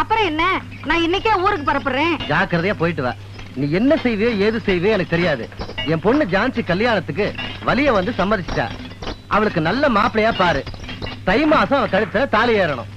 அப்புறம் என்ன, நான் இன்னைக்கே ஊருக்கு பரப்புறேன். ஜாக்கிரதையா போயிட்டு வா. நீ என்ன செய்வியோ ஏது செய்வியோ எனக்கு தெரியாது. என் பொண்ணு ஜான்சி கல்யாணத்துக்கு வலிய வந்து சம்மதிச்சிட்டா. அவளுக்கு நல்ல மாப்பிளையா பாரு. தை மாசம் அவ கழுத்துல தாலி ஏறணும்.